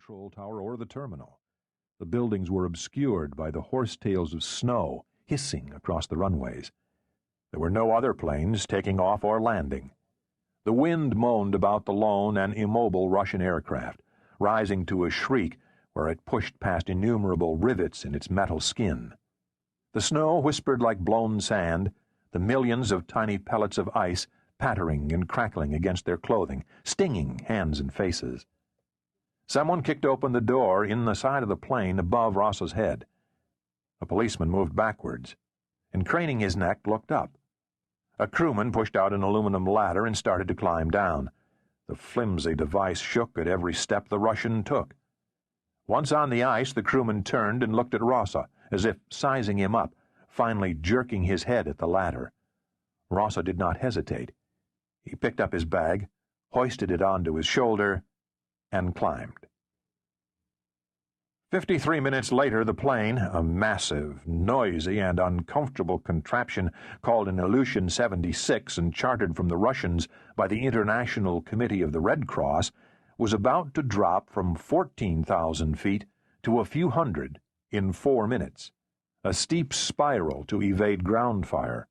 control tower or the terminal. The buildings were obscured by the horsetails of snow hissing across the runways. There were no other planes taking off or landing. The wind moaned about the lone and immobile Russian aircraft, rising to a shriek where it pushed past innumerable rivets in its metal skin. The snow whispered like blown sand, the millions of tiny pellets of ice pattering and crackling against their clothing, stinging hands and faces. Someone kicked open the door in the side of the plane above Ross's head. A policeman moved backwards, and craning his neck, looked up. A crewman pushed out an aluminum ladder and started to climb down. The flimsy device shook at every step the Russian took. Once on the ice, the crewman turned and looked at Rossa, as if sizing him up, finally jerking his head at the ladder. Rossa did not hesitate. He picked up his bag, hoisted it onto his shoulder, and climbed. 53 minutes later, the plane, a massive, noisy, and uncomfortable contraption called an Ilyushin 76 and chartered from the Russians by the International Committee of the Red Cross, was about to drop from 14,000 feet to a few hundred in 4 minutes, a steep spiral to evade ground fire.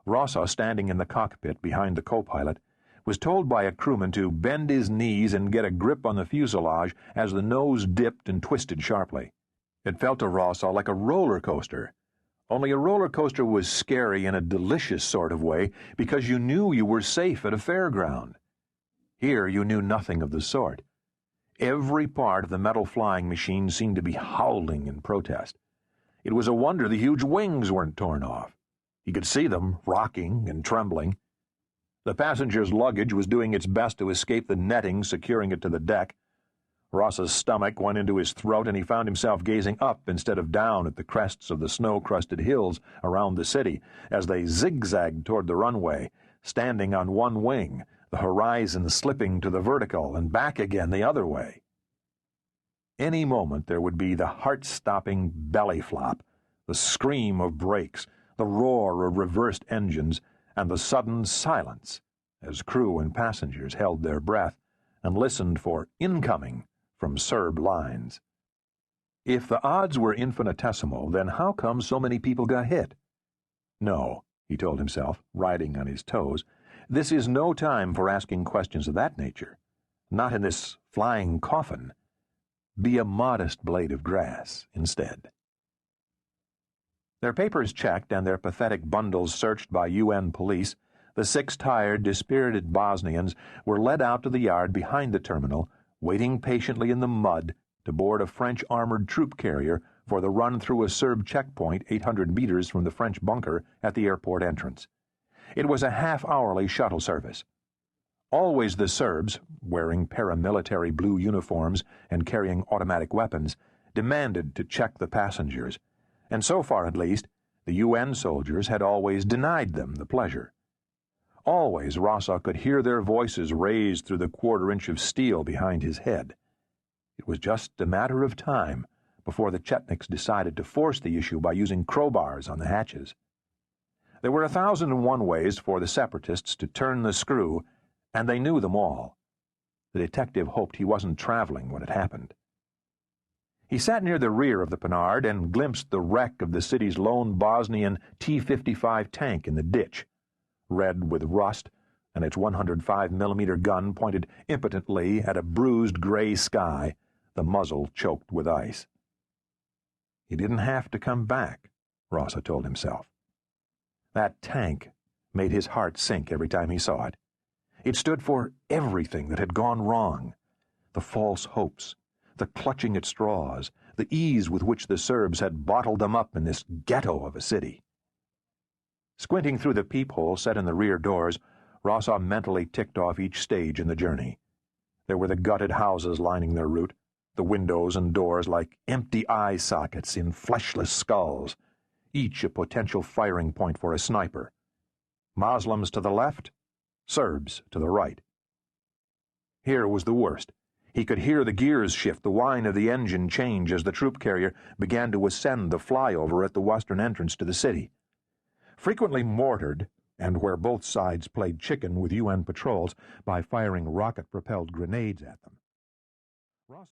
Rossa, standing in the cockpit behind the co-pilot, was told by a crewman to bend his knees and get a grip on the fuselage as the nose dipped and twisted sharply. It felt to Rossa like a roller coaster, only a roller coaster was scary in a delicious sort of way because you knew you were safe at a fairground. Here you knew nothing of the sort. Every part of the metal flying machine seemed to be howling in protest. It was a wonder the huge wings weren't torn off. He could see them rocking and trembling. The passenger's luggage was doing its best to escape the netting securing it to the deck. Ross's stomach went into his throat, and he found himself gazing up instead of down at the crests of the snow-crusted hills around the city as they zigzagged toward the runway, standing on one wing, the horizon slipping to the vertical and back again the other way. Any moment there would be the heart-stopping belly flop, the scream of brakes, the roar of reversed engines, and the sudden silence as crew and passengers held their breath and listened for incoming from Serb lines. If the odds were infinitesimal, then how come so many people got hit? No, he told himself, riding on his toes, this is no time for asking questions of that nature. Not in this flying coffin. Be a modest blade of grass instead. Their papers checked and their pathetic bundles searched by UN police, the 6 tired, dispirited Bosnians were led out to the yard behind the terminal, waiting patiently in the mud to board a French armored troop carrier for the run through a Serb checkpoint 800 meters from the French bunker at the airport entrance. It was a half-hourly shuttle service. Always the Serbs, wearing paramilitary blue uniforms and carrying automatic weapons, demanded to check the passengers, and so far at least, the UN soldiers had always denied them the pleasure. Always Rossa could hear their voices raised through the quarter-inch of steel behind his head. It was just a matter of time before the Chetniks decided to force the issue by using crowbars on the hatches. There were 1,001 ways for the separatists to turn the screw, and they knew them all. The detective hoped he wasn't traveling when it happened. He sat near the rear of the Panhard and glimpsed the wreck of the city's lone Bosnian T-55 tank in the ditch, red with rust, and its 105mm gun pointed impotently at a bruised gray sky, the muzzle choked with ice. He didn't have to come back, Rossa told himself. That tank made his heart sink every time he saw it. It stood for everything that had gone wrong, the false hopes, the clutching at straws, the ease with which the Serbs had bottled them up in this ghetto of a city. Squinting through the peephole set in the rear doors, Rossa mentally ticked off each stage in the journey. There were the gutted houses lining their route, the windows and doors like empty eye sockets in fleshless skulls, each a potential firing point for a sniper. Muslims to the left, Serbs to the right. Here was the worst. He could hear the gears shift, the whine of the engine change as the troop carrier began to ascend the flyover at the western entrance to the city. Frequently mortared, and where both sides played chicken with UN patrols by firing rocket-propelled grenades at them,